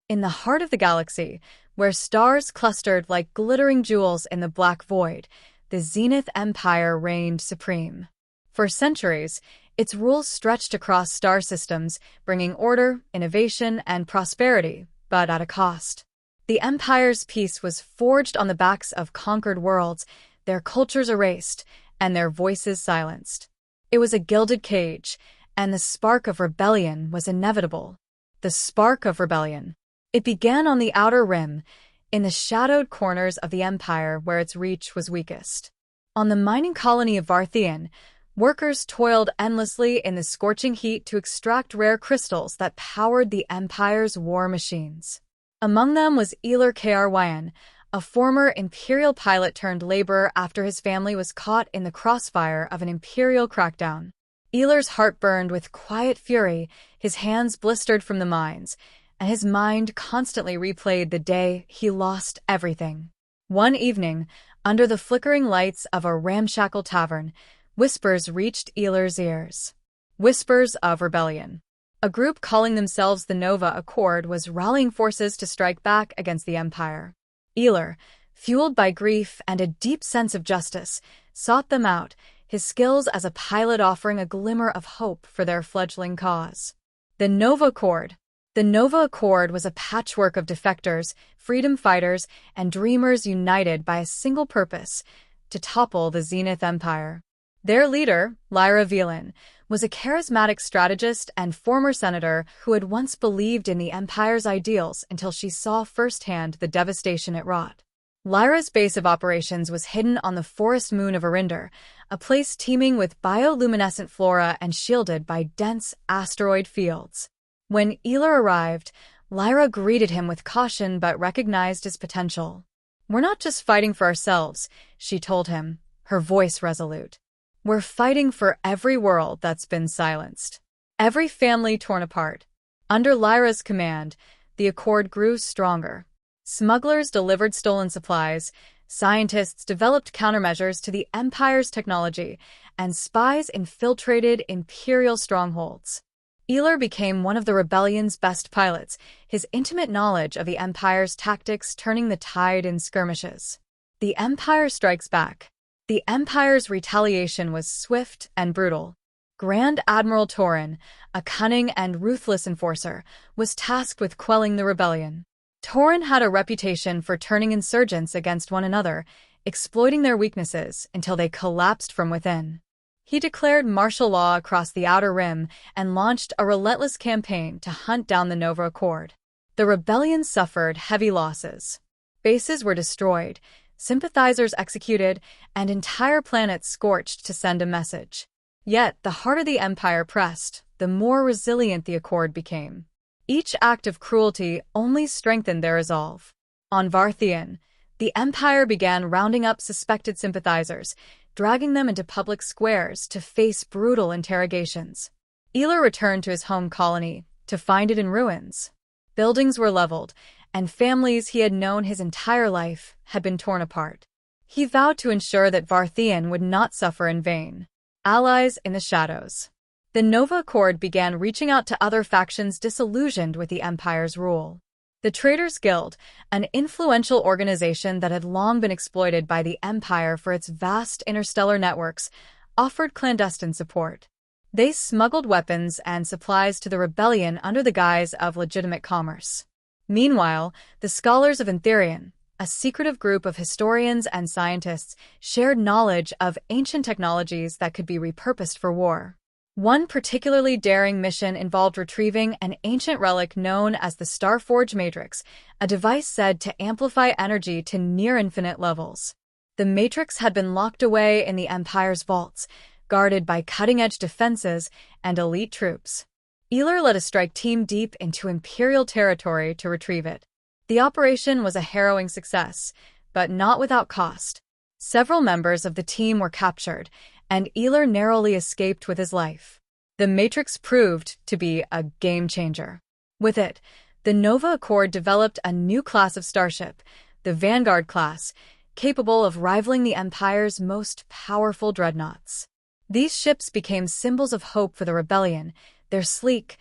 In the heart of the galaxy, where stars clustered like glittering jewels in the black void, the Zenith Empire reigned supreme. For centuries, its rule stretched across star systems, bringing order, innovation, and prosperity, but at a cost. The Empire's peace was forged on the backs of conquered worlds, their cultures erased, and their voices silenced. It was a gilded cage, and the spark of rebellion was inevitable. The spark of rebellion. It began on the outer rim, in the shadowed corners of the Empire where its reach was weakest. On the mining colony of Varthian, workers toiled endlessly in the scorching heat to extract rare crystals that powered the Empire's war machines. Among them was Aurelius Kaedan, a former Imperial pilot turned laborer after his family was caught in the crossfire of an Imperial crackdown. Aurelius' heart burned with quiet fury, his hands blistered from the mines, and his mind constantly replayed the day he lost everything. One evening, under the flickering lights of a ramshackle tavern, whispers reached Aurelius' ears. Whispers of rebellion. A group calling themselves the Nova Accord was rallying forces to strike back against the Empire. Aurelius, fueled by grief and a deep sense of justice, sought them out, his skills as a pilot offering a glimmer of hope for their fledgling cause. The Nova Accord. The Nova Accord was a patchwork of defectors, freedom fighters, and dreamers united by a single purpose: to topple the Zenith Empire. Their leader, Lyra Velan, was a charismatic strategist and former senator who had once believed in the Empire's ideals until she saw firsthand the devastation it wrought. Lyra's base of operations was hidden on the forest moon of Arinder, a place teeming with bioluminescent flora and shielded by dense asteroid fields. When Aurelius arrived, Lyra greeted him with caution but recognized his potential. "We're not just fighting for ourselves," she told him, her voice resolute. "We're fighting for every world that's been silenced, every family torn apart." Under Lyra's command, the Accord grew stronger. Smugglers delivered stolen supplies, scientists developed countermeasures to the Empire's technology, and spies infiltrated Imperial strongholds. Aurelius became one of the rebellion's best pilots, his intimate knowledge of the Empire's tactics turning the tide in skirmishes. The Empire strikes back. The Empire's retaliation was swift and brutal. Grand Admiral Torin, a cunning and ruthless enforcer, was tasked with quelling the rebellion. Torin had a reputation for turning insurgents against one another, exploiting their weaknesses until they collapsed from within. He declared martial law across the Outer Rim and launched a relentless campaign to hunt down the Nova Accord. The rebellion suffered heavy losses. Bases were destroyed, sympathizers executed, and entire planets scorched to send a message. Yet, the harder the Empire pressed, the more resilient the Accord became. Each act of cruelty only strengthened their resolve. On Varthian, the Empire began rounding up suspected sympathizers, dragging them into public squares to face brutal interrogations. Aurelius returned to his home colony, to find it in ruins. Buildings were leveled, and families he had known his entire life had been torn apart. He vowed to ensure that Varthian would not suffer in vain. Allies in the shadows. The Nova Accord began reaching out to other factions disillusioned with the Empire's rule. The Traitors Guild, an influential organization that had long been exploited by the Empire for its vast interstellar networks, offered clandestine support. They smuggled weapons and supplies to the rebellion under the guise of legitimate commerce. Meanwhile, the Scholars of Antherion, a secretive group of historians and scientists, shared knowledge of ancient technologies that could be repurposed for war. One particularly daring mission involved retrieving an ancient relic known as the Starforge Matrix, a device said to amplify energy to near-infinite levels. The Matrix had been locked away in the Empire's vaults, guarded by cutting-edge defenses and elite troops. Aurelius led a strike team deep into Imperial territory to retrieve it. The operation was a harrowing success, but not without cost. Several members of the team were captured, and Aurelius narrowly escaped with his life. The Matrix proved to be a game-changer. With it, the Nova Accord developed a new class of starship, the Vanguard class, capable of rivaling the Empire's most powerful dreadnoughts. These ships became symbols of hope for the rebellion, their sleek,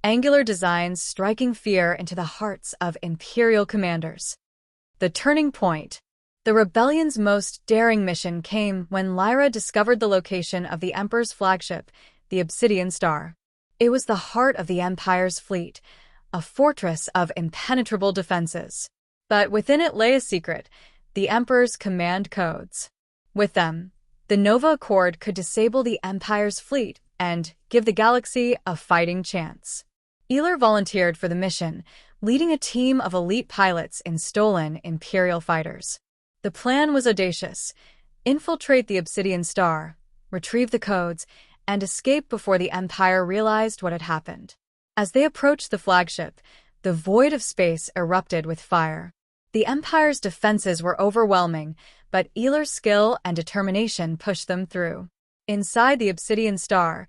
angular designs striking fear into the hearts of imperial commanders. The turning point. The rebellion's most daring mission came when Lyra discovered the location of the Emperor's flagship, the Obsidian Star. It was the heart of the Empire's fleet, a fortress of impenetrable defenses. But within it lay a secret, the Emperor's command codes. With them, the Nova Accord could disable the Empire's fleet and give the galaxy a fighting chance. Eler volunteered for the mission, leading a team of elite pilots in stolen Imperial fighters. The plan was audacious: infiltrate the Obsidian Star, retrieve the codes, and escape before the Empire realized what had happened. As they approached the flagship, the void of space erupted with fire. The Empire's defenses were overwhelming, but Eler's skill and determination pushed them through. Inside the Obsidian Star,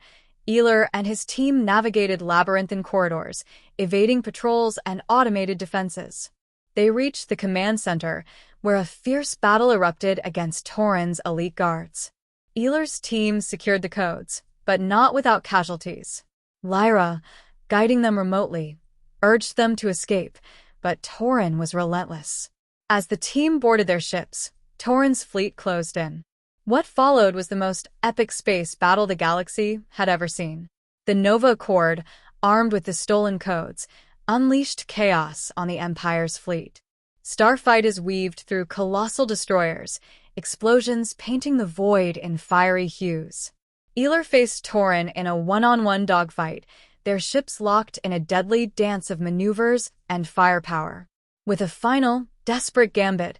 Eler and his team navigated labyrinthine corridors, evading patrols and automated defenses. They reached the command center, where a fierce battle erupted against Tauren's elite guards. Eler's team secured the codes, but not without casualties. Lyra, guiding them remotely, urged them to escape, but Tauren was relentless. As the team boarded their ships, Tauren's fleet closed in. What followed was the most epic space battle the galaxy had ever seen. The Nova Accord, armed with the stolen codes, unleashed chaos on the Empire's fleet. Starfight is weaved through colossal destroyers, explosions painting the void in fiery hues. Eler faced Tauren in a one-on-one dogfight, their ships locked in a deadly dance of maneuvers and firepower. With a final, desperate gambit,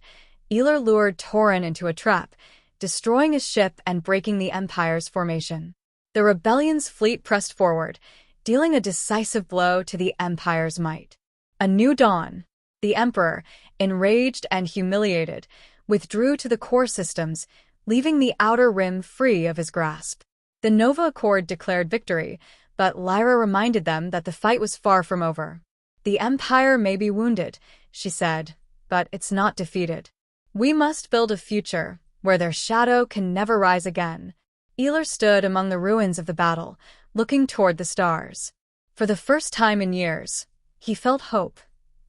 Eler lured Tauren into a trap, destroying his ship and breaking the Empire's formation. The rebellion's fleet pressed forward, dealing a decisive blow to the Empire's might. A new dawn. The Emperor, enraged and humiliated, withdrew to the core systems, leaving the outer rim free of his grasp. The Nova Accord declared victory, but Lyra reminded them that the fight was far from over. "The Empire may be wounded," she said, "but it's not defeated. We must build a future where their shadow can never rise again." Eler stood among the ruins of the battle, looking toward the stars. For the first time in years, he felt hope,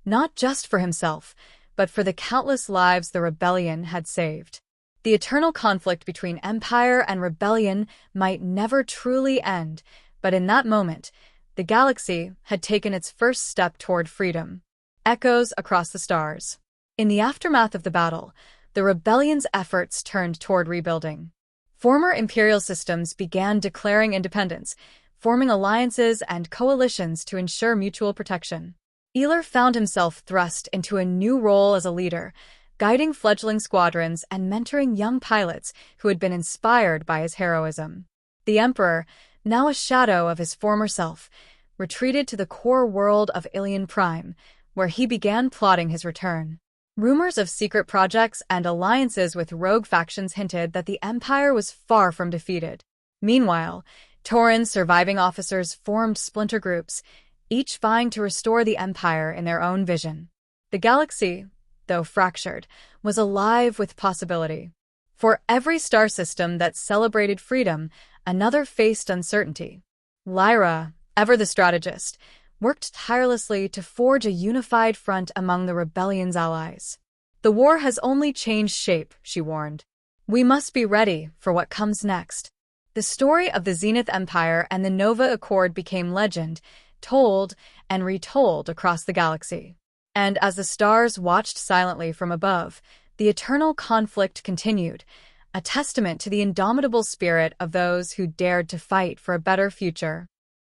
not just for himself, but for the countless lives the rebellion had saved. The eternal conflict between Empire and rebellion might never truly end, but in that moment, the galaxy had taken its first step toward freedom. Echoes across the stars. In the aftermath of the battle, the rebellion's efforts turned toward rebuilding. Former imperial systems began declaring independence, forming alliances and coalitions to ensure mutual protection. Eler found himself thrust into a new role as a leader, guiding fledgling squadrons and mentoring young pilots who had been inspired by his heroism. The Emperor, now a shadow of his former self, retreated to the core world of Ilion Prime, where he began plotting his return. Rumors of secret projects and alliances with rogue factions hinted that the Empire was far from defeated. Meanwhile, Tauren's surviving officers formed splinter groups, each vying to restore the Empire in their own vision. The galaxy, though fractured, was alive with possibility. For every star system that celebrated freedom, another faced uncertainty. Lyra, ever the strategist, worked tirelessly to forge a unified front among the rebellion's allies. "The war has only changed shape," she warned. "We must be ready for what comes next." The story of the Zenith Empire and the Nova Accord became legend, told and retold across the galaxy. And as the stars watched silently from above, the eternal conflict continued, a testament to the indomitable spirit of those who dared to fight for a better future.